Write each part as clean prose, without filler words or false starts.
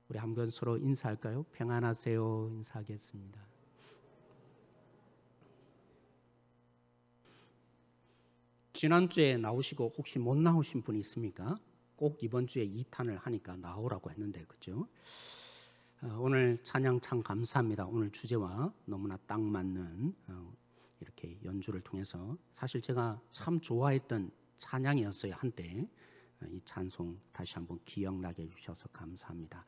우리 한번 서로 인사할까요? 평안하세요. 인사하겠습니다. 지난주에 나오시고 혹시 못 나오신 분이 있습니까? 꼭 이번 주에 2탄을 하니까 나오라고 했는데, 그죠? 오늘 찬양 참 감사합니다. 오늘 주제와 너무나 딱 맞는 이렇게 연주를 통해서 사실 제가 참 좋아했던 찬양이었어요. 한때 이 찬송 다시 한번 기억나게 해주셔서 감사합니다.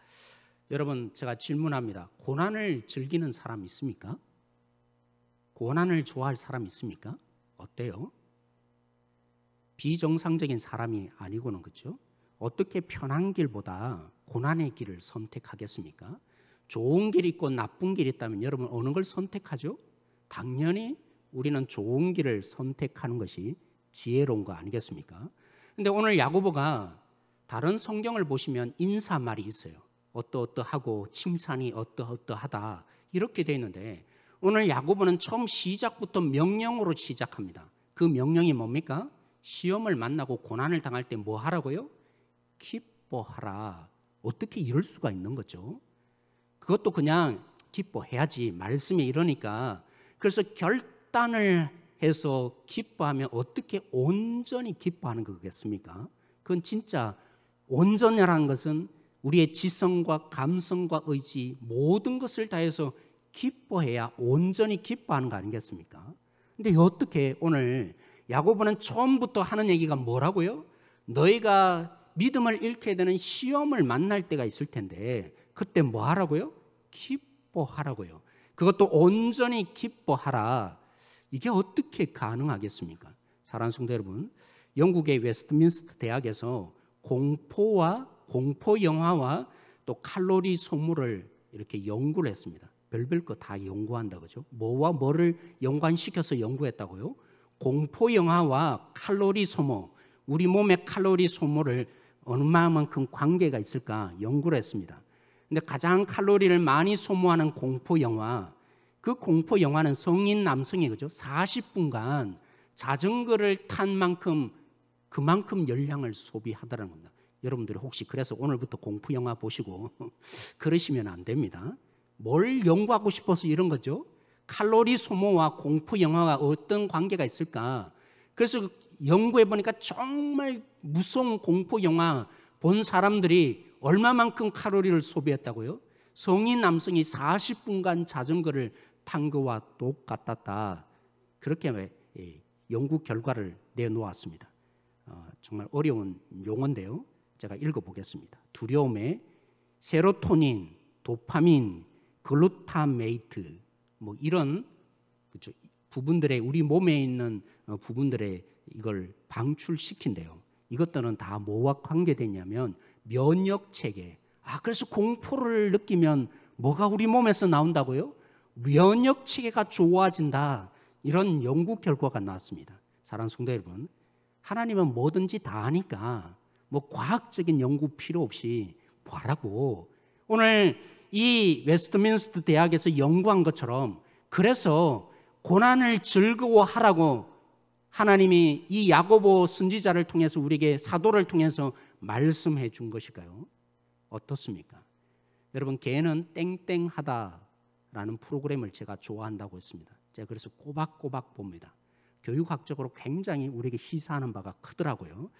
여러분, 제가 질문합니다. 고난을 즐기는 사람 있습니까? 고난을 좋아할 사람 있습니까? 어때요? 비정상적인 사람이 아니고는, 그렇죠? 어떻게 편한 길보다 고난의 길을 선택하겠습니까? 좋은 길이 있고 나쁜 길이 있다면 여러분 어느 걸 선택하죠? 당연히 우리는 좋은 길을 선택하는 것이 지혜로운 거 아니겠습니까? 근데 오늘 야고보가 다른 성경을 보시면 인사말이 있어요. 어떠어떠하고 칭찬이 어떠어떠하다 이렇게 되어 있는데, 오늘 야고보는 처음 시작부터 명령으로 시작합니다. 그 명령이 뭡니까? 시험을 만나고 고난을 당할 때 뭐 하라고요? 기뻐하라. 어떻게 이럴 수가 있는 거죠? 그것도 그냥 기뻐해야지 말씀이 이러니까. 그래서 결단을 해서 기뻐하면 어떻게 온전히 기뻐하는 거겠습니까? 그건 진짜 온전이라는 것은 우리의 지성과 감성과 의지 모든 것을 다해서 기뻐해야 온전히 기뻐하는 거 아니겠습니까? 근데 어떻게 오늘 야고보는 처음부터 하는 얘기가 뭐라고요? 너희가 믿음을 잃게 되는 시험을 만날 때가 있을 텐데 그때 뭐 하라고요? 기뻐하라고요. 그것도 온전히 기뻐하라. 이게 어떻게 가능하겠습니까? 사랑하는 성도 여러분, 영국의 웨스트민스터 대학에서 공포와 공포 영화와 또 칼로리 소모를 이렇게 연구를 했습니다. 별별 거 다 연구한다, 그죠? 뭐와 뭐를 연관시켜서 연구했다고요? 공포 영화와 칼로리 소모, 우리 몸의 칼로리 소모를 얼마만큼 관계가 있을까 연구를 했습니다. 근데 가장 칼로리를 많이 소모하는 공포 영화, 그 공포 영화는 성인 남성이, 그죠? 40분간 자전거를 탄 만큼 그만큼 열량을 소비하더라는 겁니다. 여러분들이 혹시 그래서 오늘부터 공포 영화 보시고 그러시면 안 됩니다. 뭘 연구하고 싶어서 이런 거죠? 칼로리 소모와 공포 영화가 어떤 관계가 있을까? 그래서 연구해 보니까 정말 무서운 공포 영화 본 사람들이 얼마만큼 칼로리를 소비했다고요? 성인 남성이 40분간 자전거를 탄 거와 똑같았다. 그렇게 연구 결과를 내놓았습니다. 정말 어려운 용어인데요. 제가 읽어보겠습니다. 두려움에 세로토닌, 도파민, 글루타메이트 뭐 이런, 그렇죠, 부분들의 우리 몸에 있는 부분들의 이걸 방출시킨대요. 이것들은 다 뭐와 관계되냐면 면역 체계. 그래서 공포를 느끼면 뭐가 우리 몸에서 나온다고요? 면역 체계가 좋아진다. 이런 연구 결과가 나왔습니다. 사랑하는 성도 여러분, 하나님은 뭐든지 다 아니까 뭐 과학적인 연구 필요 없이 뭐라고. 오늘 이 웨스트민스터 대학에서 연구한 것처럼 그래서 고난을 즐거워하라고 하나님이 이 야고보 선지자를 통해서 우리에게 사도를 통해서 말씀해 준 것일까요? 어떻습니까? 여러분, 개는 땡땡하다라는 프로그램을 제가 좋아한다고 했습니다. 제가 그래서 꼬박꼬박 봅니다. 교육학적으로 굉장히 우리에게 시사하는 바가 크더라고요.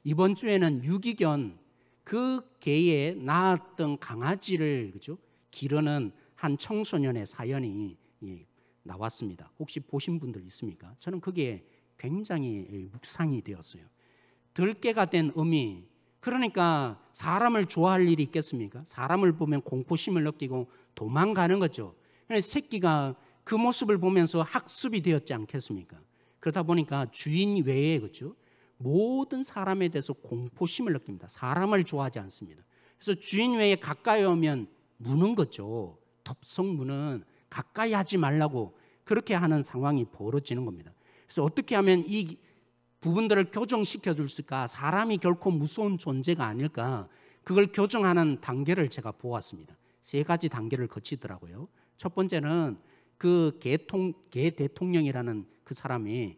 이번 주에는 유기견, 그 개에 낳았던 강아지를, 그죠? 기르는 한 청소년의 사연이 나왔습니다. 혹시 보신 분들 있습니까? 저는 그게 굉장히 묵상이 되었어요. 들개가 된 어미, 그러니까 사람을 좋아할 일이 있겠습니까? 사람을 보면 공포심을 느끼고 도망가는 거죠. 새끼가 그 모습을 보면서 학습이 되었지 않겠습니까? 그러다 보니까 주인 외에, 그렇죠, 모든 사람에 대해서 공포심을 느낍니다. 사람을 좋아하지 않습니다. 그래서 주인 외에 가까이 오면 무는 거죠. 덥석 무는, 가까이 하지 말라고 그렇게 하는 상황이 벌어지는 겁니다. 그래서 어떻게 하면 이 부분들을 교정시켜 줄 수 있을까? 사람이 결코 무서운 존재가 아닐까? 그걸 교정하는 단계를 제가 보았습니다. 3가지 단계를 거치더라고요. 첫 번째는 그 개 대통령이라는 그 사람이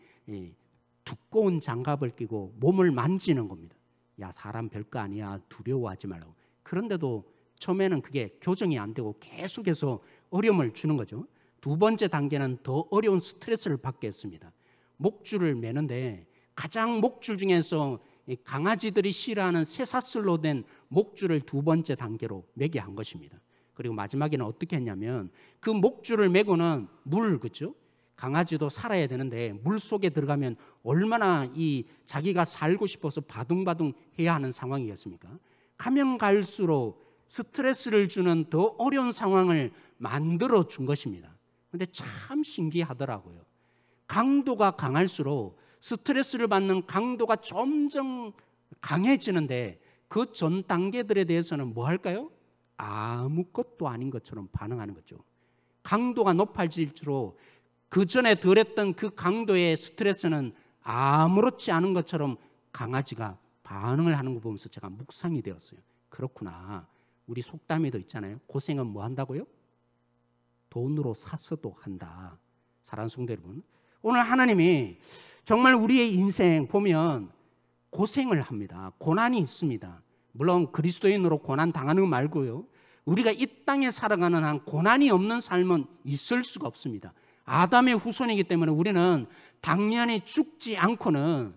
두꺼운 장갑을 끼고 몸을 만지는 겁니다. 야, 사람 별거 아니야, 두려워하지 말라고. 그런데도 처음에는 그게 교정이 안 되고 계속해서 어려움을 주는 거죠. 두 번째 단계는 더 어려운 스트레스를 받게 했습니다. 목줄을 매는데 가장 목줄 중에서 강아지들이 싫어하는 쇠사슬로 된 목줄을 두 번째 단계로 매게 한 것입니다. 그리고 마지막에는 어떻게 했냐면 그 목줄을 매고는 그죠? 강아지도 살아야 되는데 물 속에 들어가면 얼마나 이 자기가 살고 싶어서 바둥바둥 해야 하는 상황이겠습니까? 가면 갈수록 스트레스를 주는 더 어려운 상황을 만들어 준 것입니다. 그런데 참 신기하더라고요. 강도가 강할수록 스트레스를 받는 강도가 점점 강해지는데 그 전 단계들에 대해서는 뭐 할까요? 아무것도 아닌 것처럼 반응하는 거죠. 강도가 높아질수록 그 전에 덜했던 그 강도의 스트레스는 아무렇지 않은 것처럼 강아지가 반응을 하는 거 보면서 제가 묵상이 되었어요. 그렇구나. 우리 속담에도 있잖아요. 고생은 뭐 한다고요? 돈으로 사서도 한다. 사랑하는 성도 여러분, 오늘 하나님이 정말 우리의 인생 보면 고생을 합니다. 고난이 있습니다. 물론 그리스도인으로 고난 당하는 거 말고요, 우리가 이 땅에 살아가는 한 고난이 없는 삶은 있을 수가 없습니다. 아담의 후손이기 때문에 우리는 당연히 죽지 않고는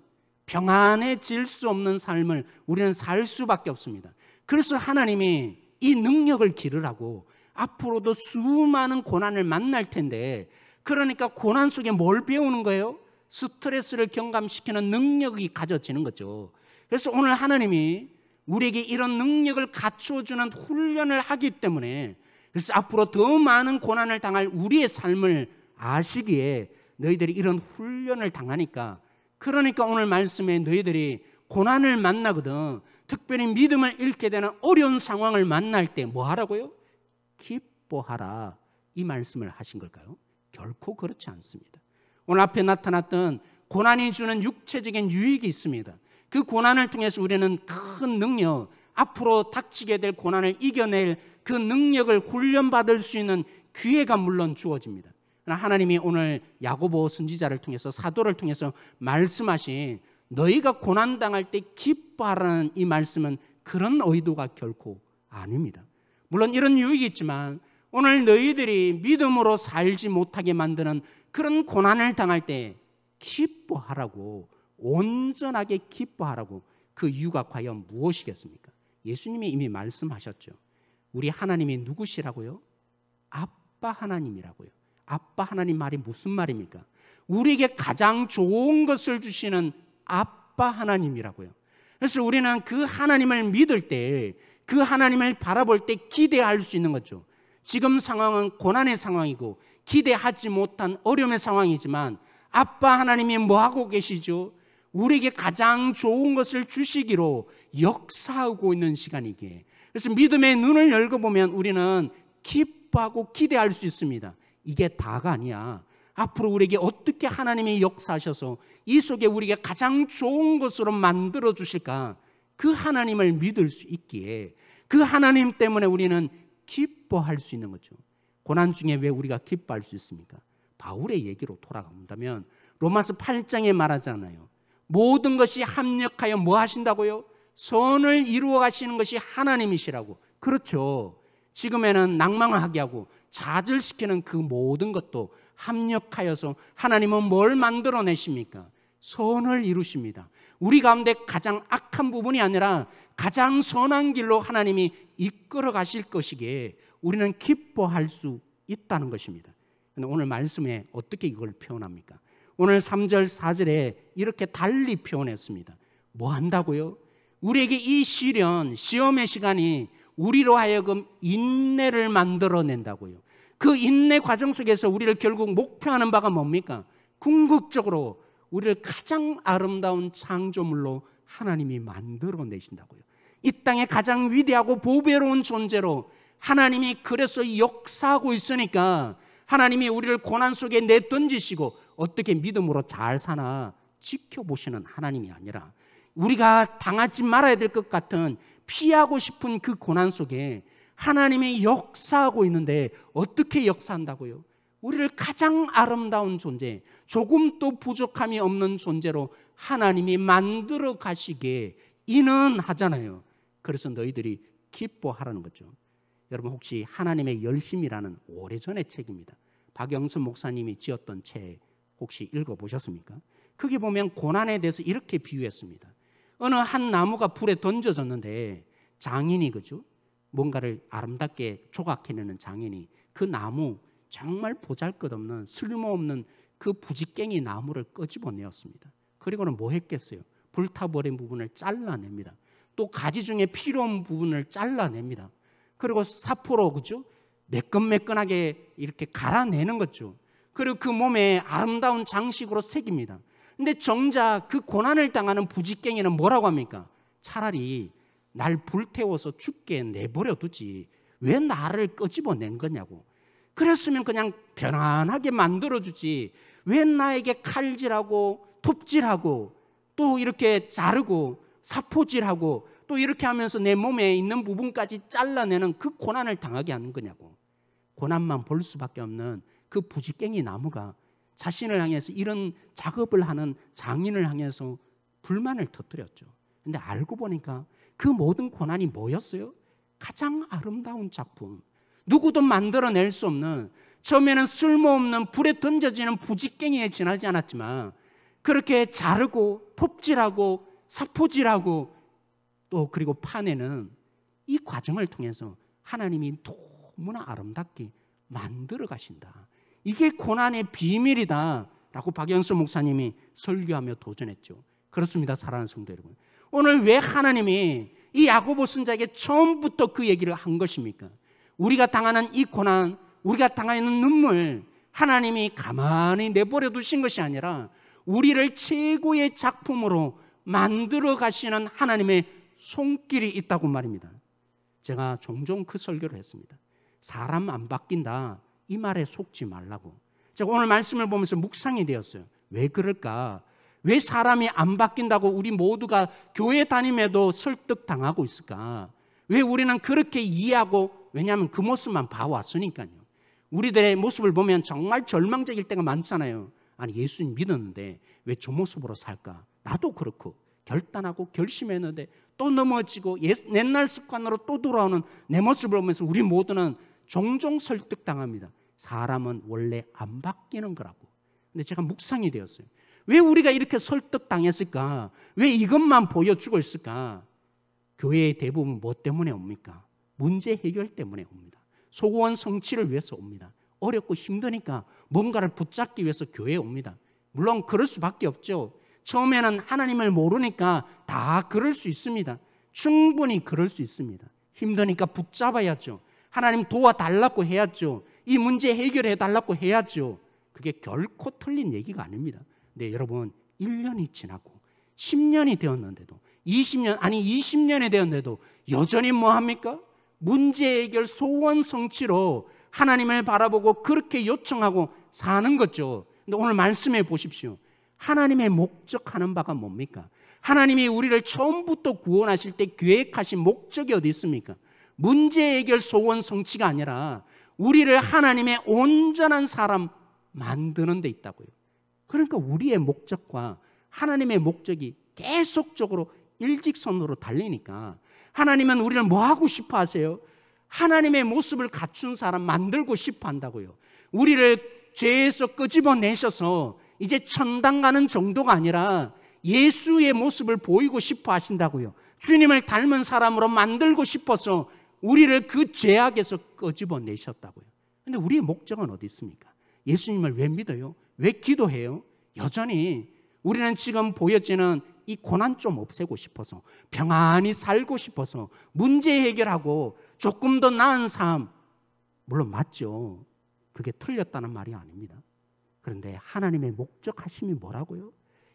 평안해질 수 없는 삶을 우리는 살 수밖에 없습니다. 그래서 하나님이 이 능력을 기르라고 앞으로도 수많은 고난을 만날 텐데, 그러니까 고난 속에 뭘 배우는 거예요? 스트레스를 경감시키는 능력이 가져지는 거죠. 그래서 오늘 하나님이 우리에게 이런 능력을 갖춰주는 훈련을 하기 때문에, 그래서 앞으로 더 많은 고난을 당할 우리의 삶을 아시기에 너희들이 이런 훈련을 당하니까, 그러니까 오늘 말씀에 너희들이 고난을 만나거든 특별히 믿음을 잃게 되는 어려운 상황을 만날 때 뭐 하라고요? 기뻐하라, 이 말씀을 하신 걸까요? 결코 그렇지 않습니다. 오늘 앞에 나타났던 고난이 주는 육체적인 유익이 있습니다. 그 고난을 통해서 우리는 큰 능력, 앞으로 닥치게 될 고난을 이겨낼 그 능력을 훈련받을 수 있는 기회가 물론 주어집니다. 하나님이 오늘 야고보 선지자를 통해서, 사도를 통해서 말씀하신 너희가 고난당할 때 기뻐하라는 이 말씀은 그런 의도가 결코 아닙니다. 물론 이런 유익이 있지만 오늘 너희들이 믿음으로 살지 못하게 만드는 그런 고난을 당할 때 기뻐하라고, 온전하게 기뻐하라고, 그 이유가 과연 무엇이겠습니까? 예수님이 이미 말씀하셨죠. 우리 하나님이 누구시라고요? 아빠 하나님이라고요. 아빠 하나님 말이 무슨 말입니까? 우리에게 가장 좋은 것을 주시는 아빠 하나님이라고요. 그래서 우리는 그 하나님을 믿을 때, 그 하나님을 바라볼 때 기대할 수 있는 거죠. 지금 상황은 고난의 상황이고 기대하지 못한 어려움의 상황이지만 아빠 하나님이 뭐하고 계시죠? 우리에게 가장 좋은 것을 주시기로 역사하고 있는 시간이기에, 그래서 믿음의 눈을 열고보면 우리는 기뻐하고 기대할 수 있습니다. 이게 다가 아니야. 앞으로 우리에게 어떻게 하나님이 역사하셔서 이 속에 우리에게 가장 좋은 것으로 만들어 주실까, 그 하나님을 믿을 수 있기에 그 하나님 때문에 우리는 기뻐할 수 있는 거죠. 고난 중에 왜 우리가 기뻐할 수 있습니까? 바울의 얘기로 돌아간다면 로마서 8장에 말하잖아요. 모든 것이 합력하여 뭐 하신다고요? 선을 이루어 가시는 것이 하나님이시라고. 그렇죠. 지금에는 낭망하게 하고 좌절시키는 그 모든 것도 합력하여서 하나님은 뭘 만들어내십니까? 선을 이루십니다. 우리 가운데 가장 악한 부분이 아니라 가장 선한 길로 하나님이 이끌어 가실 것이기에 우리는 기뻐할 수 있다는 것입니다. 그런데 오늘 말씀에 어떻게 이걸 표현합니까? 오늘 3절 4절에 이렇게 달리 표현했습니다. 뭐 한다고요? 우리에게 이 시련, 시험의 시간이 우리로 하여금 인내를 만들어낸다고요. 그 인내 과정 속에서 우리를 결국 목표하는 바가 뭡니까? 궁극적으로 우리를 가장 아름다운 창조물로 하나님이 만들어내신다고요. 이 땅에 가장 위대하고 보배로운 존재로 하나님이 그래서 역사하고 있으니까 하나님이 우리를 고난 속에 내던지시고 어떻게 믿음으로 잘 사나 지켜보시는 하나님이 아니라 우리가 당하지 말아야 될 것 같은 피하고 싶은 그 고난 속에 하나님이 역사하고 있는데 어떻게 역사한다고요? 우리를 가장 아름다운 존재, 조금도 부족함이 없는 존재로 하나님이 만들어 가시기에 이는 하잖아요. 그래서 너희들이 기뻐하라는 거죠. 여러분 혹시 하나님의 열심이라는 오래전의 책입니다. 박영선 목사님이 지었던 책 혹시 읽어보셨습니까? 거기 보면 고난에 대해서 이렇게 비유했습니다. 어느 한 나무가 불에 던져졌는데 장인이 그죠? 뭔가를 아름답게 조각해내는 장인이 그 나무 정말 보잘것없는 쓸모없는 그 부직갱이 나무를 끄집어내었습니다. 그리고는 뭐 했겠어요? 불타버린 부분을 잘라냅니다. 또 가지 중에 필요한 부분을 잘라냅니다. 그리고 사포로 그죠? 매끈매끈하게 이렇게 갈아내는 거죠. 그리고 그 몸에 아름다운 장식으로 새깁니다. 근데 정작 그 고난을 당하는 부직갱이는 뭐라고 합니까? 차라리 날 불태워서 죽게 내버려 두지 왜 나를 끄집어낸 거냐고. 그랬으면 그냥 편안하게 만들어주지 왜 나에게 칼질하고 톱질하고 또 이렇게 자르고 사포질하고 또 이렇게 하면서 내 몸에 있는 부분까지 잘라내는 그 고난을 당하게 하는 거냐고. 고난만 볼 수밖에 없는 그 부직갱이 나무가 자신을 향해서 이런 작업을 하는 장인을 향해서 불만을 터뜨렸죠. 근데 알고 보니까 그 모든 고난이 뭐였어요? 가장 아름다운 작품, 누구도 만들어낼 수 없는, 처음에는 쓸모없는 불에 던져지는 부직갱이에 지나지 않았지만 그렇게 자르고 톱질하고 사포질하고 또 그리고 파내는 이 과정을 통해서 하나님이 너무나 아름답게 만들어 가신다. 이게 고난의 비밀이다 라고 박영수 목사님이 설교하며 도전했죠. 그렇습니다, 사랑하는 성도 여러분. 오늘 왜 하나님이 이 야고보 선자에게 처음부터 그 얘기를 한 것입니까? 우리가 당하는 이 고난, 우리가 당하는 눈물, 하나님이 가만히 내버려 두신 것이 아니라 우리를 최고의 작품으로 만들어 가시는 하나님의 손길이 있다고 말입니다. 제가 종종 그 설교를 했습니다. 사람 안 바뀐다, 이 말에 속지 말라고. 제가 오늘 말씀을 보면서 묵상이 되었어요. 왜 그럴까? 왜 사람이 안 바뀐다고 우리 모두가 교회 다님에도 설득당하고 있을까? 왜 우리는 그렇게 이해하고, 왜냐하면 그 모습만 봐왔으니까요. 우리들의 모습을 보면 정말 절망적일 때가 많잖아요. 아니, 예수님 믿었는데 왜 저 모습으로 살까? 나도 그렇고 결단하고 결심했는데 또 넘어지고 옛날 습관으로 또 돌아오는 내 모습을 보면서 우리 모두는 종종 설득당합니다. 사람은 원래 안 바뀌는 거라고. 근데 제가 묵상이 되었어요. 왜 우리가 이렇게 설득당했을까? 왜 이것만 보여주고 있을까? 교회의 대부분 뭐 때문에 옵니까? 문제 해결 때문에 옵니다. 소원 성취를 위해서 옵니다. 어렵고 힘드니까 뭔가를 붙잡기 위해서 교회에 옵니다. 물론 그럴 수밖에 없죠. 처음에는 하나님을 모르니까 다 그럴 수 있습니다. 충분히 그럴 수 있습니다. 힘드니까 붙잡아야죠. 하나님 도와달라고 해야죠. 이 문제 해결해 달라고 해야죠. 그게 결코 틀린 얘기가 아닙니다. 네, 여러분 1년이 지나고 10년이 되었는데도 20년이 되었는데도 여전히 뭐합니까? 문제 해결 소원 성취로 하나님을 바라보고 그렇게 요청하고 사는 거죠. 근데 오늘 말씀해 보십시오. 하나님의 목적하는 바가 뭡니까? 하나님이 우리를 처음부터 구원하실 때 계획하신 목적이 어디 있습니까? 문제 해결 소원 성취가 아니라 우리를 하나님의 온전한 사람 만드는 데 있다고요. 그러니까 우리의 목적과 하나님의 목적이 계속적으로 일직선으로 달리니까 하나님은 우리를 뭐 하고 싶어 하세요? 하나님의 모습을 갖춘 사람 만들고 싶어 한다고요. 우리를 죄에서 끄집어내셔서 이제 천당 가는 정도가 아니라 예수의 모습을 보이고 싶어 하신다고요. 주님을 닮은 사람으로 만들고 싶어서 우리를 그 죄악에서 끄집어내셨다고요. 그런데 우리의 목적은 어디 있습니까? 예수님을 왜 믿어요? 왜 기도해요? 여전히 우리는 지금 보여지는 이 고난 좀 없애고 싶어서, 평안히 살고 싶어서, 문제 해결하고 조금 더 나은 삶, 물론 맞죠. 그게 틀렸다는 말이 아닙니다. 그런데 하나님의 목적하심이 뭐라고요?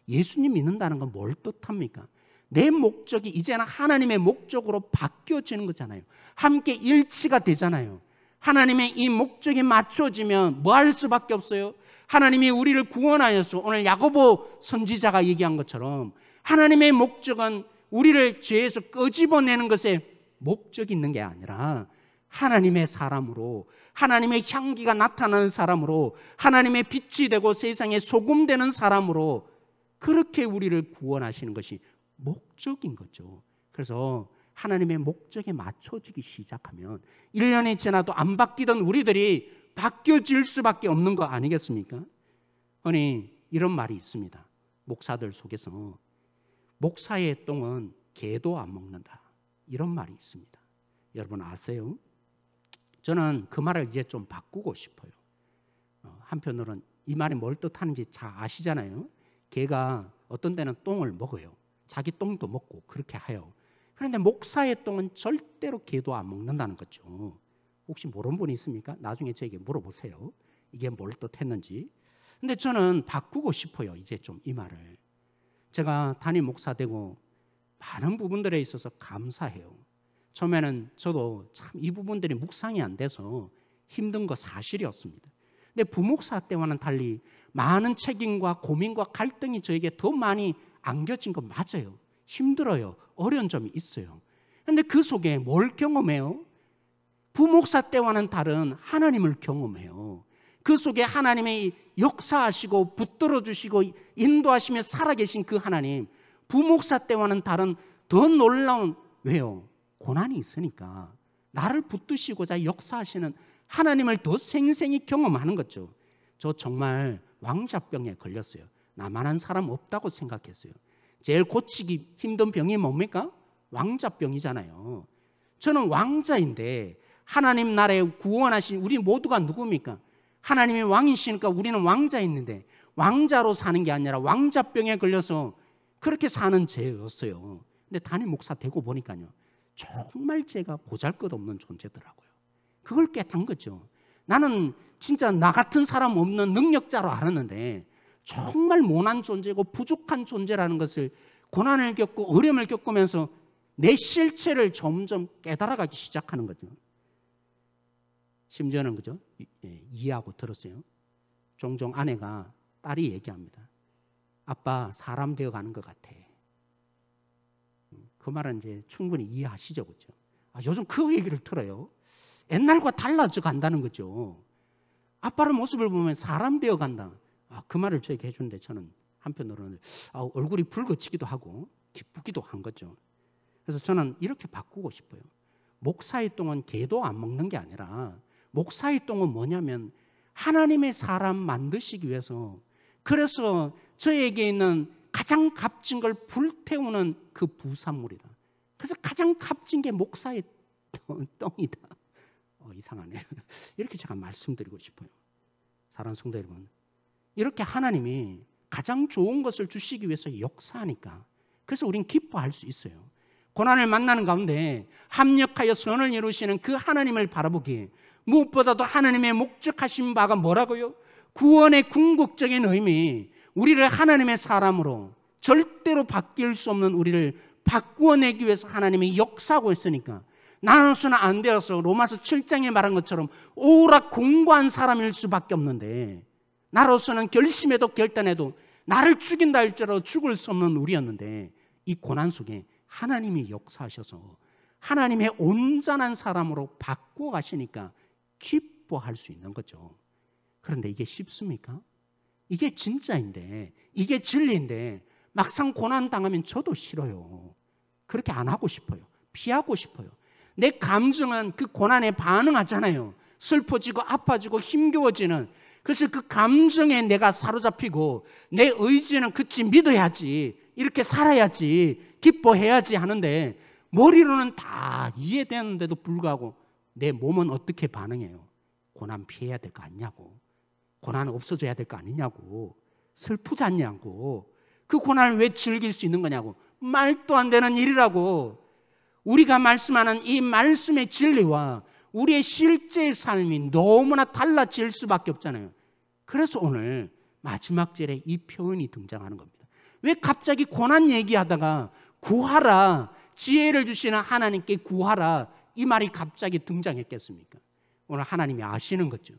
예수님 믿는다는 건 뭘 뜻합니까? 내 목적이 이제는 하나님의 목적으로 바뀌어지는 거잖아요. 함께 일치가 되잖아요. 하나님의 이 목적에 맞춰지면 뭐 할 수밖에 없어요? 하나님이 우리를 구원하여서 오늘 야고보 선지자가 얘기한 것처럼 하나님의 목적은 우리를 죄에서 끄집어내는 것에 목적이 있는 게 아니라 하나님의 사람으로, 하나님의 향기가 나타나는 사람으로, 하나님의 빛이 되고 세상에 소금 되는 사람으로 그렇게 우리를 구원하시는 것이 목적인 거죠. 그래서 하나님의 목적에 맞춰지기 시작하면 1년이 지나도 안 바뀌던 우리들이 바뀌어질 수밖에 없는 거 아니겠습니까? 아니, 이런 말이 있습니다. 목사들 속에서 목사의 똥은 개도 안 먹는다, 이런 말이 있습니다. 여러분 아세요? 저는 그 말을 이제 좀 바꾸고 싶어요. 한편으로는 이 말이 뭘 뜻하는지 잘 아시잖아요. 개가 어떤 때는 똥을 먹어요. 자기 똥도 먹고 그렇게 해요. 그런데 목사의 똥은 절대로 개도 안 먹는다는 거죠. 혹시 모르는 분이 있습니까? 나중에 저에게 물어보세요. 이게 뭘 뜻했는지. 근데 저는 바꾸고 싶어요. 이제 좀 이 말을. 제가 담임 목사 되고 많은 부분들에 있어서 감사해요. 처음에는 저도 참 이 부분들이 묵상이 안 돼서 힘든 거 사실이었습니다. 근데 부목사 때와는 달리 많은 책임과 고민과 갈등이 저에게 더 많이 안겨진 거 맞아요. 힘들어요. 어려운 점이 있어요. 그런데 그 속에 뭘 경험해요? 부목사 때와는 다른 하나님을 경험해요. 그 속에 하나님의 역사하시고 붙들어 주시고 인도하시며 살아계신 그 하나님, 부목사 때와는 다른 더 놀라운, 왜요? 고난이 있으니까 나를 붙드시고자 역사하시는 하나님을 더 생생히 경험하는 거죠. 저 정말 왕자병에 걸렸어요. 나만한 사람 없다고 생각했어요. 제일 고치기 힘든 병이 뭡니까? 왕자병이잖아요. 저는 왕자인데 하나님 나라에 구원하신 우리 모두가 누굽니까? 하나님이 왕이시니까 우리는 왕자였는데 왕자로 사는 게 아니라 왕자병에 걸려서 그렇게 사는 죄였어요. 근데 담임 목사 되고 보니까요, 정말 제가 보잘것없는 존재더라고요. 그걸 깨닫는 거죠. 나는 진짜 나 같은 사람 없는 능력자로 알았는데 정말 모난 존재고 부족한 존재라는 것을 고난을 겪고 어려움을 겪으면서 내 실체를 점점 깨달아가기 시작하는 거죠. 심지어는 그죠? 이해하고 들었어요. 종종 아내가, 딸이 얘기합니다. 아빠 사람 되어가는 것 같아. 그 말은 이제 충분히 이해하시죠, 그죠? 요즘 그 얘기를 들어요. 옛날과 달라져 간다는 거죠. 아빠의 모습을 보면 사람 되어 간다. 그 말을 저에게 해주는데 저는 한편으로는 얼굴이 붉어지기도 하고 기쁘기도 한 거죠. 그래서 저는 이렇게 바꾸고 싶어요. 목사의 똥은 개도 안 먹는 게 아니라 목사의 똥은 뭐냐면 하나님의 사람 만드시기 위해서, 그래서 저에게 있는 가장 값진 걸 불태우는 그 부산물이다. 그래서 가장 값진 게 목사의 똥이다. 이상하네요. 이렇게 제가 말씀드리고 싶어요. 사랑하는 성도 여러분, 이렇게 하나님이 가장 좋은 것을 주시기 위해서 역사하니까, 그래서 우린 기뻐할 수 있어요. 고난을 만나는 가운데 합력하여 선을 이루시는 그 하나님을 바라보기에 무엇보다도 하나님의 목적하신 바가 뭐라고요? 구원의 궁극적인 의미, 우리를 하나님의 사람으로 절대로 바뀔 수 없는 우리를 바꾸어내기 위해서 하나님이 역사하고 있으니까 나로서는 안 되어서 로마서 7장에 말한 것처럼 오락 공고한 사람일 수밖에 없는데, 나로서는 결심해도 결단해도 나를 죽인다 할지라도 죽을 수 없는 우리였는데, 이 고난 속에 하나님이 역사하셔서 하나님의 온전한 사람으로 바꾸어 가시니까 기뻐할 수 있는 거죠. 그런데 이게 쉽습니까? 이게 진짜인데, 이게 진리인데 막상 고난 당하면 저도 싫어요. 그렇게 안 하고 싶어요. 피하고 싶어요. 내 감정은 그 고난에 반응하잖아요. 슬퍼지고 아파지고 힘겨워지는. 그래서 그 감정에 내가 사로잡히고 내 의지는 그치, 믿어야지, 이렇게 살아야지, 기뻐해야지 하는데 머리로는 다 이해되는데도 불구하고 내 몸은 어떻게 반응해요? 고난 피해야 될 거 아니냐고, 고난은 없어져야 될 거 아니냐고, 슬프지 않냐고, 그 고난을 왜 즐길 수 있는 거냐고, 말도 안 되는 일이라고. 우리가 말씀하는 이 말씀의 진리와 우리의 실제 삶이 너무나 달라질 수밖에 없잖아요. 그래서 오늘 마지막 절에 이 표현이 등장하는 겁니다. 왜 갑자기 고난 얘기하다가 구하라, 지혜를 주시는 하나님께 구하라, 이 말이 갑자기 등장했겠습니까? 오늘 하나님이 아시는 거죠.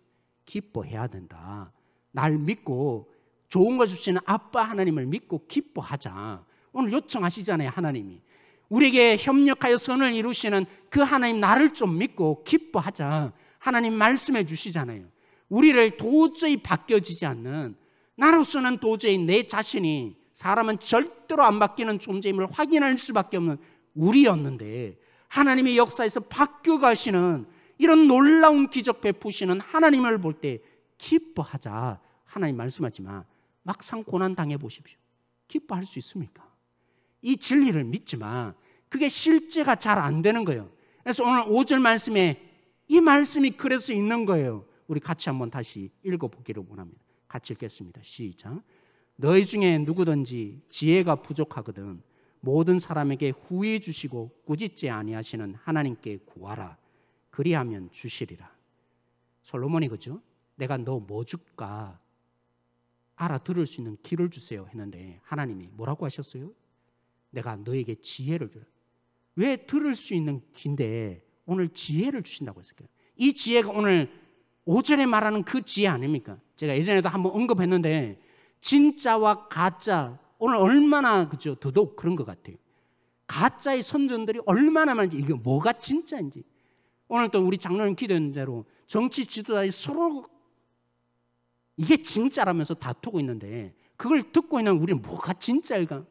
기뻐해야 된다. 날 믿고 좋은 거 주시는 아빠 하나님을 믿고 기뻐하자. 오늘 요청하시잖아요. 하나님이 우리에게 협력하여 선을 이루시는 그 하나님, 나를 좀 믿고 기뻐하자. 하나님 말씀해 주시잖아요. 우리를 도저히 바뀌어지지 않는, 나로서는 도저히 내 자신이, 사람은 절대로 안 바뀌는 존재임을 확인할 수밖에 없는 우리였는데 하나님의 역사에서 바뀌어 가시는 이런 놀라운 기적 베푸시는 하나님을 볼 때 기뻐하자. 하나님 말씀하지만 막상 고난 당해 보십시오. 기뻐할 수 있습니까? 이 진리를 믿지만 그게 실제가 잘 안 되는 거예요. 그래서 오늘 5절 말씀에 이 말씀이 그래서 있는 거예요. 우리 같이 한번 다시 읽어보기를 원합니다. 같이 읽겠습니다. 시작. 너희 중에 누구든지 지혜가 부족하거든 모든 사람에게 후히 주시고 꾸짖지 아니하시는 하나님께 구하라. 그리하면 주시리라. 솔로몬이 그죠? 내가 너 뭐 줄까? 알아들을 수 있는 길을 주세요 했는데 하나님이 뭐라고 하셨어요? 내가 너에게 지혜를 주라. 왜 들을 수 있는 길인데 오늘 지혜를 주신다고 했을까요? 이 지혜가 오늘 5절에 말하는 그 지혜 아닙니까? 제가 예전에도 한번 언급했는데 진짜와 가짜 오늘 얼마나 그죠? 더더욱 그런 것 같아요. 가짜의 선전들이 얼마나 많은지 이게 뭐가 진짜인지 오늘 또 우리 장로님 기도한 대로 정치 지도자들이 서로 이게 진짜라면서 다투고 있는데 그걸 듣고 있는 우리는 뭐가 진짜일까?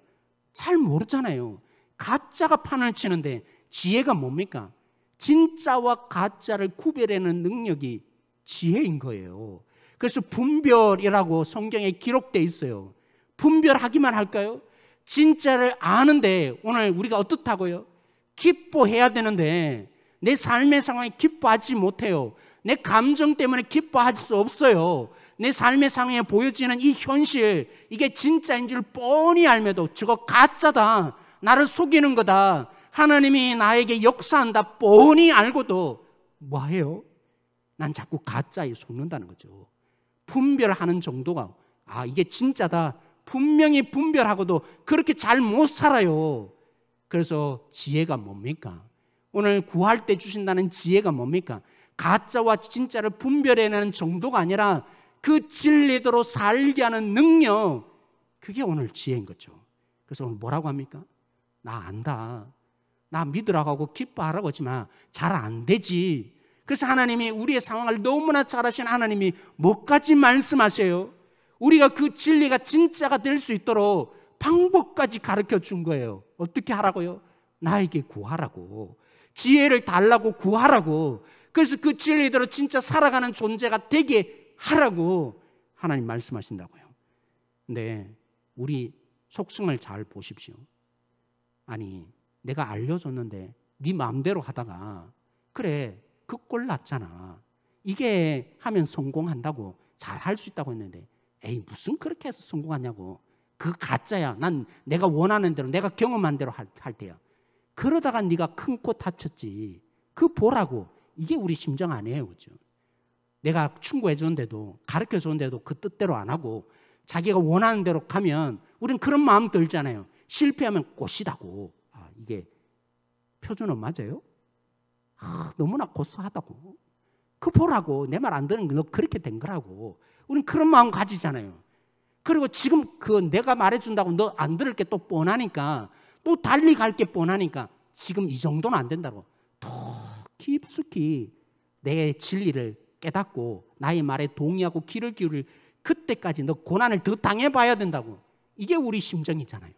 잘 모르잖아요. 가짜가 판을 치는데 지혜가 뭡니까? 진짜와 가짜를 구별하는 능력이 지혜인 거예요. 그래서 분별이라고 성경에 기록되어 있어요. 분별하기만 할까요? 진짜를 아는데 오늘 우리가 어떻다고요? 기뻐해야 되는데 내 삶의 상황에 기뻐하지 못해요. 내 감정 때문에 기뻐할 수 없어요. 내 삶의 상황에 보여지는 이 현실 이게 진짜인 줄 뻔히 알면도 저거 가짜다. 나를 속이는 거다. 하나님이 나에게 역사한다. 뻔히 알고도 뭐해요? 난 자꾸 가짜에 속는다는 거죠. 분별하는 정도가 이게 진짜다. 분명히 분별하고도 그렇게 잘 못 살아요. 그래서 지혜가 뭡니까? 오늘 구할 때 주신다는 지혜가 뭡니까? 가짜와 진짜를 분별해내는 정도가 아니라 그 진리대로 살게 하는 능력 그게 오늘 지혜인 거죠. 그래서 오늘 뭐라고 합니까? 나 안다. 나 믿으라고 하고 기뻐하라고 하지만 잘 안 되지. 그래서 하나님이 우리의 상황을 너무나 잘 아시는 하나님이 뭐까지 말씀하세요? 우리가 그 진리가 진짜가 될 수 있도록 방법까지 가르쳐 준 거예요. 어떻게 하라고요? 나에게 구하라고. 지혜를 달라고 구하라고. 그래서 그 진리대로 진짜 살아가는 존재가 되게 하라고 하나님 말씀하신다고요. 근데 우리 속성을 잘 보십시오. 아니 내가 알려줬는데 네 마음대로 하다가 그래 그 꼴 났잖아. 이게 하면 성공한다고 잘 할 수 있다고 했는데 에이 무슨 그렇게 해서 성공하냐고. 그 가짜야. 난 내가 원하는 대로 내가 경험한 대로 할 때야. 그러다가 네가 큰 코 다쳤지. 그 보라고. 이게 우리 심정 아니에요. 그죠? 내가 충고해 주는데도 가르쳐 주는데도 그 뜻대로 안 하고 자기가 원하는 대로 가면 우리는 그런 마음 들잖아요. 실패하면 꽃이다고. 이게 표준어 맞아요? 너무나 고소하다고. 그 보라고. 내 말 안 듣는 거 너 그렇게 된 거라고. 우리는 그런 마음 가지잖아요. 그리고 지금 그 내가 말해준다고 너 안 들을 게 또 뻔하니까 또 달리 갈 게 뻔하니까 지금 이 정도는 안 된다고. 더 깊숙이 내 진리를 깨닫고 나의 말에 동의하고 귀를 기울일 그때까지 너 고난을 더 당해봐야 된다고. 이게 우리 심정이잖아요.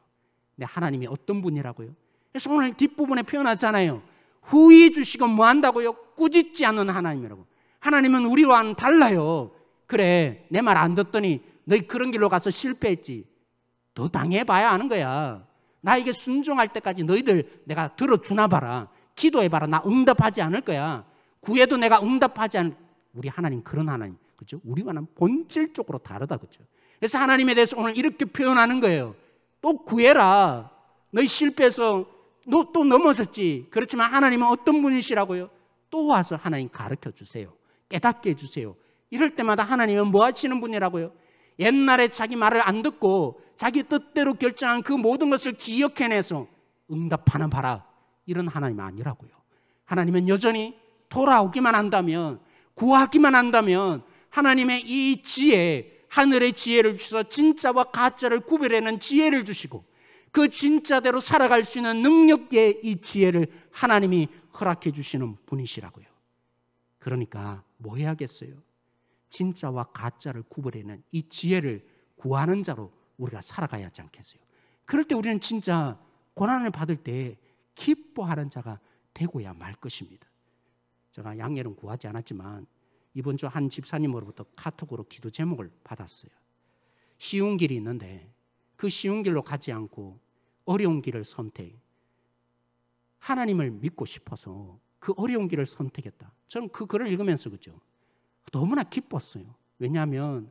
근데 하나님이 어떤 분이라고요? 그래서 오늘 뒷부분에 표현하잖아요. 후히 주시고 뭐 한다고요? 꾸짖지 않는 하나님이라고. 하나님은 우리와는 달라요. 그래 내 말 안 듣더니 너희 그런 길로 가서 실패했지. 더 당해봐야 하는 거야. 나에게 순종할 때까지 너희들 내가 들어주나 봐라. 기도해봐라. 나 응답하지 않을 거야. 구해도 내가 응답하지 않을. 우리 하나님 그런 하나님. 그렇죠? 우리와는 본질적으로 다르다. 그렇죠? 그래서 하나님에 대해서 오늘 이렇게 표현하는 거예요. 또 구해라. 너희 실패해서 너 또 넘어졌지. 그렇지만 하나님은 어떤 분이시라고요? 또 와서 하나님 가르쳐 주세요. 깨닫게 해주세요. 이럴 때마다 하나님은 뭐 하시는 분이라고요? 옛날에 자기 말을 안 듣고 자기 뜻대로 결정한 그 모든 것을 기억해내서 응답하나 봐라. 이런 하나님 아니라고요. 하나님은 여전히 돌아오기만 한다면, 구하기만 한다면 하나님의 이 지혜, 하늘의 지혜를 주셔서 진짜와 가짜를 구별해내는 지혜를 주시고 그 진짜대로 살아갈 수 있는 능력의 이 지혜를 하나님이 허락해 주시는 분이시라고요. 그러니까 뭐 해야겠어요? 진짜와 가짜를 구별해내는 이 지혜를 구하는 자로 우리가 살아가야 하지 않겠어요? 그럴 때 우리는 진짜 고난을 받을 때 기뻐하는 자가 되고야 말 것입니다. 제가 양해는 구하지 않았지만 이번 주 한 집사님으로부터 카톡으로 기도 제목을 받았어요. 쉬운 길이 있는데 그 쉬운 길로 가지 않고 어려운 길을 선택. 하나님을 믿고 싶어서 그 어려운 길을 선택했다. 저는 그 글을 읽으면서 그죠? 너무나 기뻤어요. 왜냐하면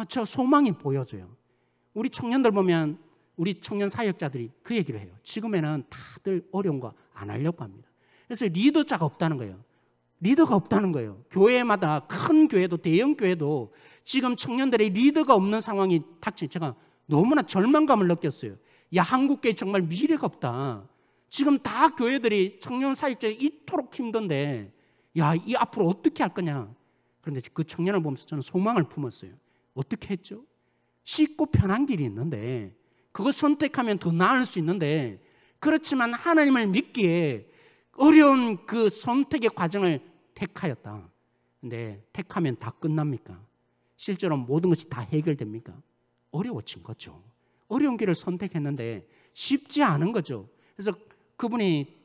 저 소망이 보여져요. 우리 청년들 보면 우리 청년 사역자들이 그 얘기를 해요. 지금에는 다들 어려운 거 안 하려고 합니다. 그래서 리더자가 없다는 거예요. 리더가 없다는 거예요. 교회마다 큰 교회도 대형 교회도 지금 청년들의 리더가 없는 상황이 닥쳐 제가 너무나 절망감을 느꼈어요. 야, 한국교회 정말 미래가 없다. 지금 다 교회들이 청년 사역자가 이토록 힘든데 야, 이 앞으로 어떻게 할 거냐. 그런데 그 청년을 보면서 저는 소망을 품었어요. 어떻게 했죠? 쉽고 편한 길이 있는데 그거 선택하면 더 나을 수 있는데 그렇지만 하나님을 믿기에 어려운 그 선택의 과정을 택하였다. 근데 택하면 다 끝납니까? 실제로 모든 것이 다 해결됩니까? 어려워진 거죠. 어려운 길을 선택했는데 쉽지 않은 거죠. 그래서 그분이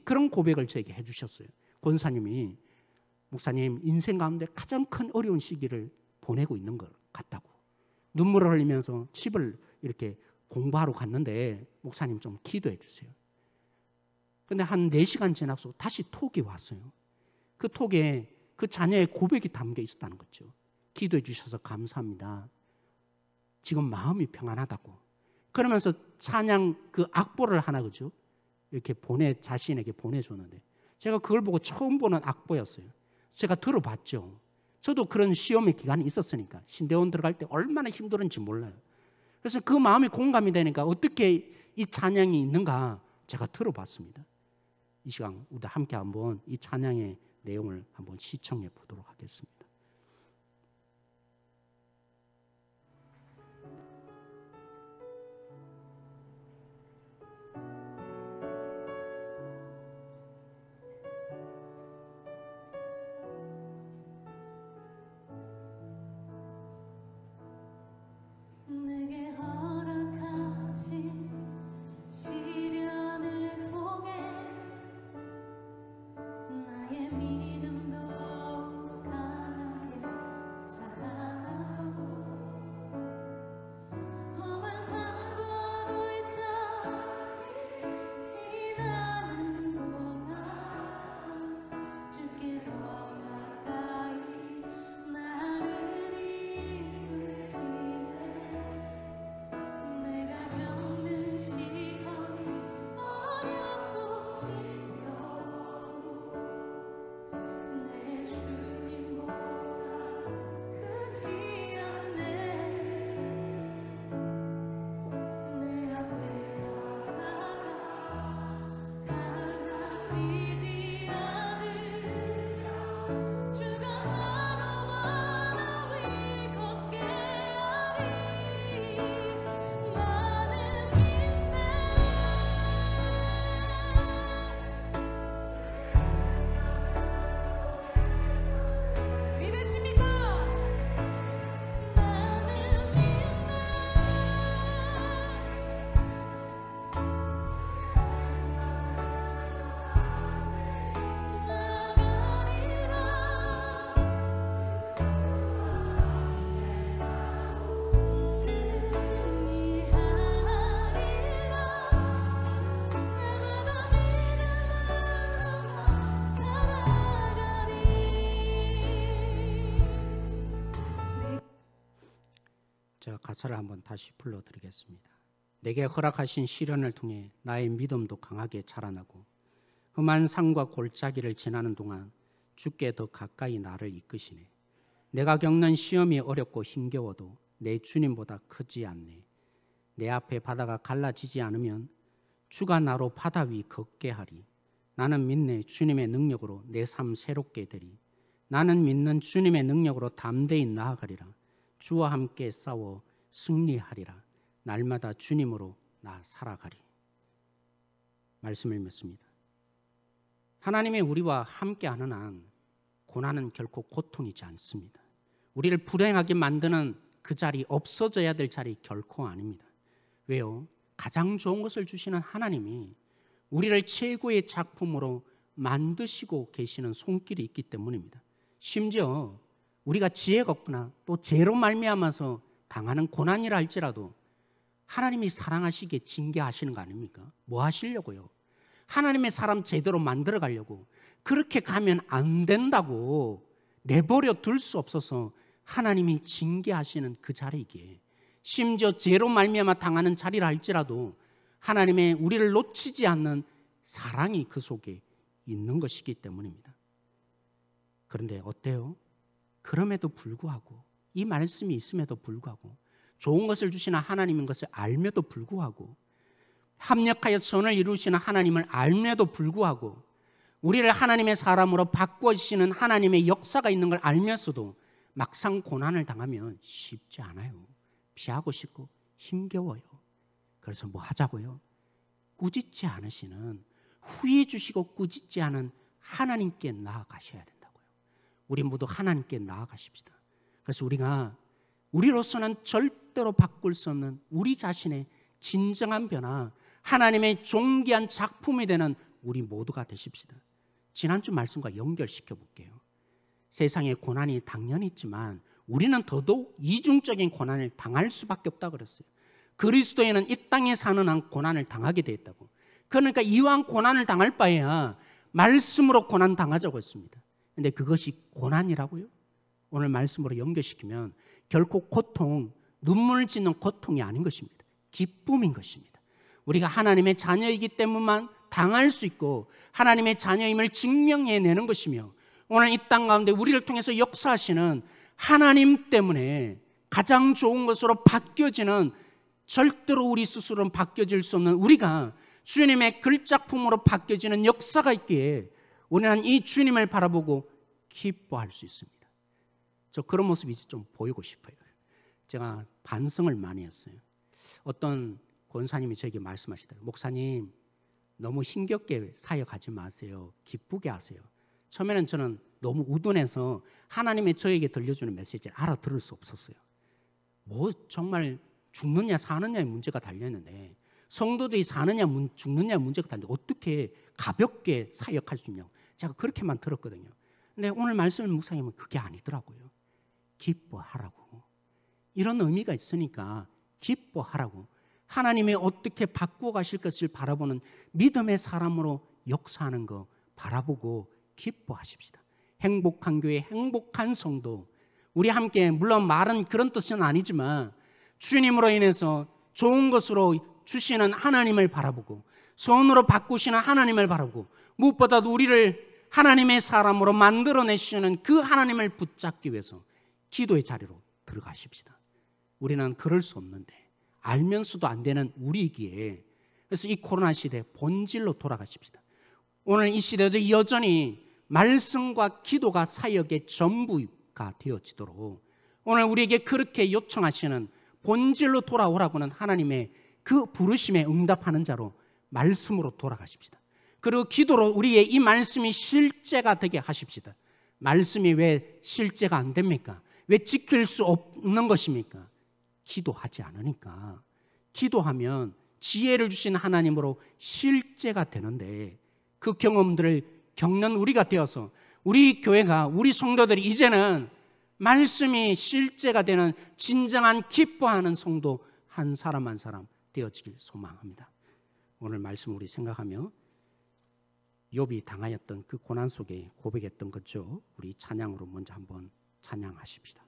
그런 고백을 저에게 해주셨어요. 권사님이 목사님 인생 가운데 가장 큰 어려운 시기를 보내고 있는 것 같다고. 눈물을 흘리면서 집을 이렇게 공부하러 갔는데 목사님 좀 기도해 주세요. 근데 한 4시간 지나서 다시 톡이 왔어요. 그 톡에 그 자녀의 고백이 담겨 있었다는 거죠. 기도해 주셔서 감사합니다. 지금 마음이 평안하다고. 그러면서 찬양 그 악보를 하나 그죠? 이렇게 자신에게 보내줬는데 제가 그걸 보고 처음 보는 악보였어요. 제가 들어봤죠. 저도 그런 시험의 기간이 있었으니까 신대원 들어갈 때 얼마나 힘들었는지 몰라요. 그래서 그 마음이 공감이 되니까 어떻게 이 찬양이 있는가 제가 들어봤습니다. 이 시간 우리 함께 한번 이 찬양의 내용을 한번 시청해 보도록 하겠습니다. 내게 허락하신 시련을 통해 나의 믿음도 강하게 자라나고 험한 산과 골짜기 지나는 동안 주께 더 가까이 나를 이끄시네. 내가 겪는 시험이 어렵고 힘겨워 내 주님보다 크지 않네. 내 앞에 나아가 갈라지지 않으려 주가 나로 바라위 걷게 하리. 나는 믿으십니까? 나는 제가 가사를 한번 다시 불러드리겠습니다. 내게 허락하신 시련을 통해 나의 믿음도 강하게 자라나고 험한 산과 골짜기를 지나는 동안 주께 더 가까이 나를 이끄시네. 내가 겪는 시험이 어렵고 힘겨워도 내 주님보다 크지 않네. 내 앞에 바다가 갈라지지 않으면 주가 나로 바다 위 걷게 하리. 나는 믿네 주님의 능력으로 내 삶 새롭게 되리. 나는 믿는 주님의 능력으로 담대히 나아가리라. 주와 함께 싸워 승리하리라. 날마다 주님으로 나 살아가리. 말씀을 맺습니다. 하나님의 우리와 함께하는 한 고난은 결코 고통이지 않습니다. 우리를 불행하게 만드는 그 자리, 없어져야 될 자리 결코 아닙니다. 왜요? 가장 좋은 것을 주시는 하나님이 우리를 최고의 작품으로 만드시고 계시는 손길이 있기 때문입니다. 심지어 우리가 지혜가 없거나 또 죄로 말미암아서 당하는 고난이라 할지라도 하나님이 사랑하시기에 징계하시는 거 아닙니까? 뭐 하시려고요? 하나님의 사람 제대로 만들어 가려고. 그렇게 가면 안 된다고 내버려 둘 수 없어서 하나님이 징계하시는 그 자리이기에, 심지어 죄로 말미암아 당하는 자리라 할지라도 하나님의 우리를 놓치지 않는 사랑이 그 속에 있는 것이기 때문입니다. 그런데 어때요? 그럼에도 불구하고, 이 말씀이 있음에도 불구하고, 좋은 것을 주시는 하나님인 것을 알며도 불구하고, 합력하여 선을 이루시는 하나님을 알며도 불구하고, 우리를 하나님의 사람으로 바꿔주시는 하나님의 역사가 있는 걸 알면서도 막상 고난을 당하면 쉽지 않아요. 피하고 싶고 힘겨워요. 그래서 뭐 하자고요? 꾸짖지 않으시는, 후회 주시고 꾸짖지 않은 하나님께 나아가셔야 된다고요. 우리 모두 하나님께 나아가십시다. 그래서 우리로서는 절대로 바꿀 수 없는 우리 자신의 진정한 변화, 하나님의 존귀한 작품이 되는 우리 모두가 되십시다. 지난주 말씀과 연결시켜 볼게요. 세상에 고난이 당연히 있지만 우리는 더더욱 이중적인 고난을 당할 수밖에 없다고 그랬어요. 그리스도인은 이 땅에 사는 한 고난을 당하게 되었다고. 그러니까 이왕 고난을 당할 바에야 말씀으로 고난 당하자고 했습니다. 그런데 그것이 고난이라고요? 오늘 말씀으로 연결시키면 결코 고통, 눈물 짓는 고통이 아닌 것입니다. 기쁨인 것입니다. 우리가 하나님의 자녀이기 때문만 당할 수 있고 하나님의 자녀임을 증명해내는 것이며, 오늘 이 땅 가운데 우리를 통해서 역사하시는 하나님 때문에 가장 좋은 것으로 바뀌어지는, 절대로 우리 스스로는 바뀌어질 수 없는 우리가 주님의 글작품으로 바뀌어지는 역사가 있기에 우리는 이 주님을 바라보고 기뻐할 수 있습니다. 저 그런 모습이 이제 좀 보이고 싶어요. 제가 반성을 많이 했어요. 어떤 권사님이 저에게 말씀하시더라고요. 목사님, 너무 힘겹게 사역하지 마세요. 기쁘게 하세요. 처음에는 저는 너무 우둔해서 하나님의 저에게 들려주는 메시지를 알아들을 수 없었어요. 뭐 정말 죽느냐 사느냐의 문제가 달려있는데, 성도들이 사느냐 죽느냐의 문제가 달려있는데 어떻게 가볍게 사역할 수 있냐고 제가 그렇게만 들었거든요. 근데 오늘 말씀을 묵상하면 그게 아니더라고요. 기뻐하라고. 이런 의미가 있으니까 기뻐하라고. 하나님이 어떻게 바꾸어 가실 것을 바라보는 믿음의 사람으로 역사하는 거 바라보고 기뻐하십시다. 행복한 교회, 행복한 성도, 우리 함께, 물론 말은 그런 뜻은 아니지만 주님으로 인해서 좋은 것으로 주시는 하나님을 바라보고 선으로 바꾸시는 하나님을 바라보고, 무엇보다도 우리를 하나님의 사람으로 만들어내시는 그 하나님을 붙잡기 위해서 기도의 자리로 들어가십시다. 우리는 그럴 수 없는데, 알면서도 안 되는 우리이기에, 그래서 이 코로나 시대 본질로 돌아가십시다. 오늘 이 시대도 여전히 말씀과 기도가 사역의 전부가 되어지도록 오늘 우리에게 그렇게 요청하시는 본질로 돌아오라고는 하나님의 그 부르심에 응답하는 자로 말씀으로 돌아가십시다. 그리고 기도로 우리의 이 말씀이 실제가 되게 하십시다. 말씀이 왜 실제가 안 됩니까? 왜 지킬 수 없는 것입니까? 기도하지 않으니까. 기도하면 지혜를 주신 하나님으로 실제가 되는데, 그 경험들을 겪는 우리가 되어서 우리 교회가, 우리 성도들이 이제는 말씀이 실제가 되는 진정한 기뻐하는 성도 한 사람 한 사람 되어지길 소망합니다. 오늘 말씀 우리 생각하며 욥이 당하였던 그 고난 속에 고백했던 거죠. 우리 찬양으로 먼저 한번 찬양하십시다.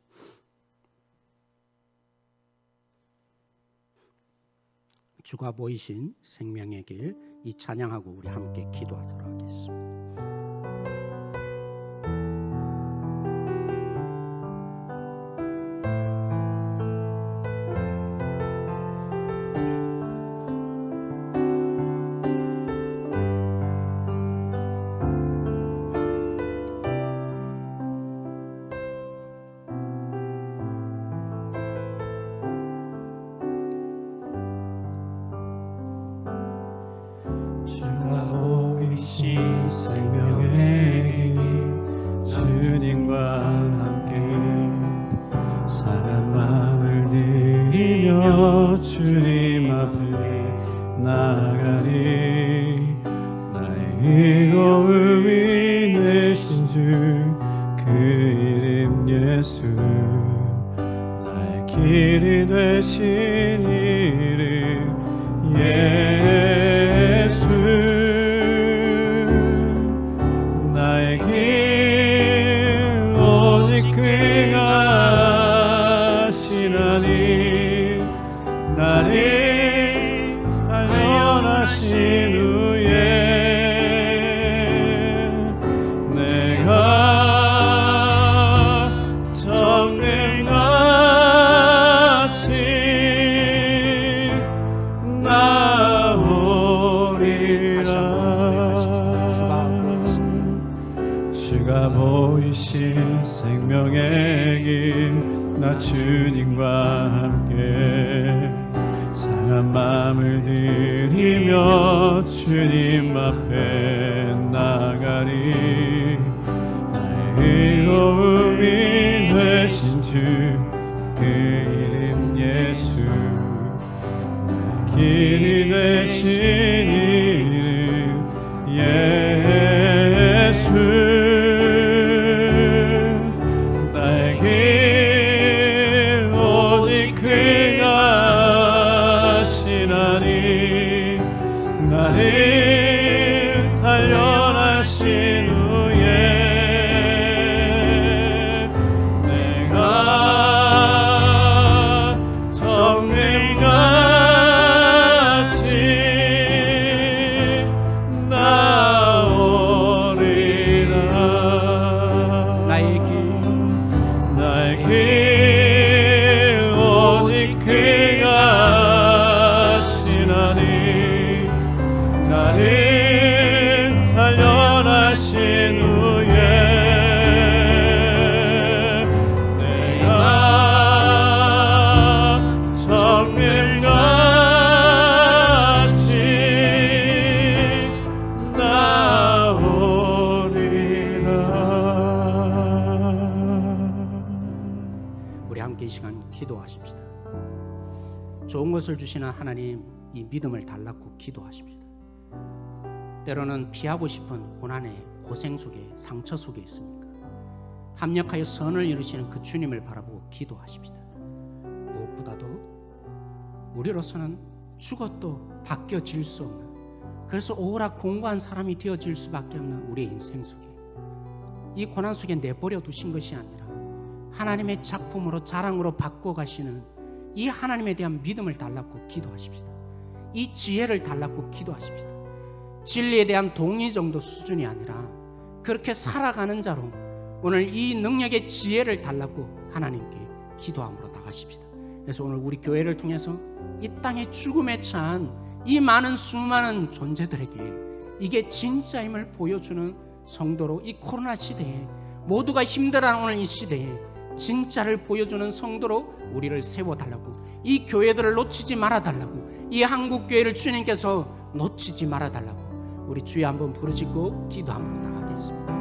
주가 보이신 생명의 길, 이 찬양하고 우리 함께 기도하도록 하겠습니다. 주가 보이신 그 이름 예수 나의 길이 되신 이름 예수 나의 길 오직 그가 하시나니 나를 발견하신 후에 내가 정금같이 나오리라. 주가 보이신 생명의 길 나 주님과 함께 상한 마음을 들이며 주님 앞에 나가리. 나의 의로움이 되신 주 그 이름 예수 나의 길이 되신 이름 예수 나의 길 오직 그가 하시나니 나를 단련하신 후에 내가 정금같이 나오리라. 나의 길 나의 길 오직 그가 하시나니 나를 단련하신 후에 내가 정금같이 나오리라. 우리 함께 이 시간 기도하십시다. 좋은 것을 주시는 하나님, 이 믿음을 달라고 기도하십시다. 때로는 피하고 싶은 고난의 고생 속에, 상처 속에 있습니까? 합력하여 선을 이루시는 그 주님을 바라보고 기도하십시다. 무엇보다도 우리로서는 죽어도 바뀌어질 수 없는, 그래서 오락 공고한 사람이 되어질 수밖에 없는 우리의 인생 속에, 이 고난 속에 내버려 두신 것이 아니라 하나님의 작품으로, 자랑으로 바꿔 가시는 이 하나님에 대한 믿음을 달라고 기도하십시다. 이 지혜를 달라고 기도하십시다. 진리에 대한 동의 정도 수준이 아니라 그렇게 살아가는 자로 오늘 이 능력의 지혜를 달라고 하나님께 기도함으로 나가십시다. 그래서 오늘 우리 교회를 통해서 이 땅의 죽음에 처한 이 많은 수많은 존재들에게 이게 진짜임을 보여주는 성도로, 이 코로나 시대에 모두가 힘들어하는 오늘 이 시대에 진짜를 보여주는 성도로 우리를 세워달라고, 이 교회들을 놓치지 말아달라고, 이 한국교회를 주님께서 놓치지 말아달라고 우리 주여 한번 부르짖고 기도함으로 나가겠습니다.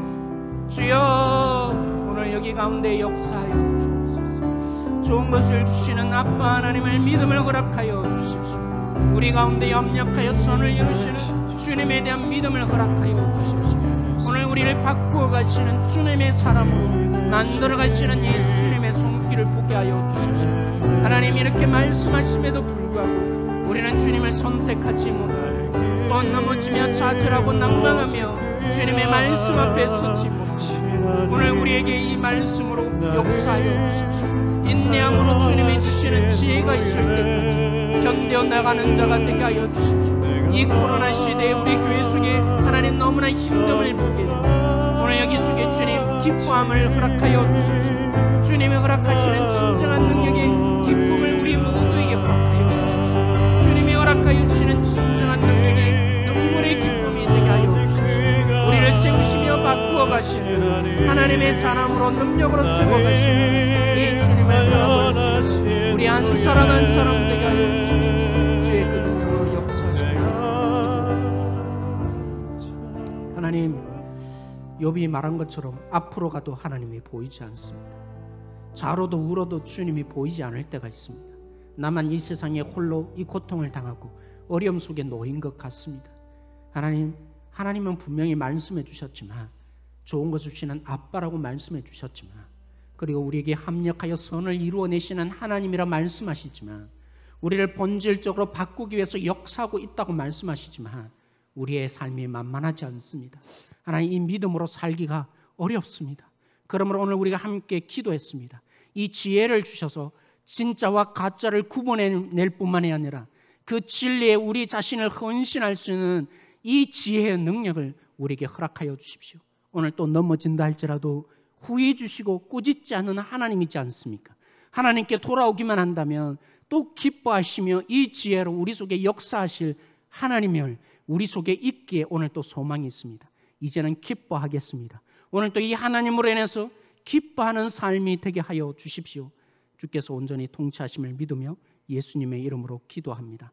주여, 오늘 여기 가운데 역사하여 주옵소서. 좋은 것을 주시는 아빠 하나님을 믿음을 허락하여 주십시오. 우리 가운데 협력하여 선을 이루시는 주님에 대한 믿음을 허락하여 주십시오. 오늘 우리를 바꾸어 가시는 주님의 사람으로 만들어 가시는 예수님의 손길을 보게 하여 주십시오. 하나님, 이렇게 말씀하심에도 불구하고 우리는 주님을 선택하지 못하고 또 넘어지며 좌절하고 낭망하며 주님의 말씀 앞에 서지 못하고, 오늘 우리에게 이 말씀으로 역사하여 주십시오. 인내함으로 주님이 주시는 지혜가 있을 때까지 견뎌 나가는 자가 되게 하여 주십시오. 이 코로나 시대에 우리 교회 속에 하나님 너무나 힘듦을 보게 됩니다. 오늘 여기 속에 주님 기뻐함을 허락하여 주십시오. 주님이 허락하시는 진정한 능력의 기쁨을 우리 모두에게 허락하여 주십시오. 주님이 허락하여 주시는 진정한 능력의 눈물의 기쁨이 되게 하여 주십시오. 우리를 세우시며 바꾸어 가시는 하나님의 사람으로 능력으로 세워 가시는 이 주님을 바라보시고 우리 한 사람 한 사람 되게 하여 주십시오. 주의 그 능력으로 역사하시고 하나님, 욥이 말한 것처럼 앞으로 가도 하나님이 보이지 않습니다. 좌로도 우로도 주님이 보이지 않을 때가 있습니다. 나만 이 세상에 홀로 이 고통을 당하고 어려움 속에 놓인 것 같습니다. 하나님, 하나님은 분명히 말씀해 주셨지만 좋은 것을 주시는 아빠라고 말씀해 주셨지만, 그리고 우리에게 합력하여 선을 이루어내시는 하나님이라 말씀하시지만, 우리를 본질적으로 바꾸기 위해서 역사하고 있다고 말씀하시지만 우리의 삶이 만만하지 않습니다. 하나님, 이 믿음으로 살기가 어렵습니다. 그러므로 오늘 우리가 함께 기도했습니다. 이 지혜를 주셔서 진짜와 가짜를 구분해낼 뿐만이 아니라 그 진리에 우리 자신을 헌신할 수 있는 이 지혜의 능력을 우리에게 허락하여 주십시오. 오늘 또 넘어진다 할지라도 후회 주시고 꾸짖지 않는 하나님이지 않습니까? 하나님께 돌아오기만 한다면 또 기뻐하시며 이 지혜로 우리 속에 역사하실 하나님을 우리 속에 있기에 오늘 또 소망이 있습니다. 이제는 기뻐하겠습니다. 오늘 또 이 하나님으로 인해서 기뻐하는 삶이 되게 하여 주십시오. 주께서 온전히 통치하심을 믿으며 예수님의 이름으로 기도합니다.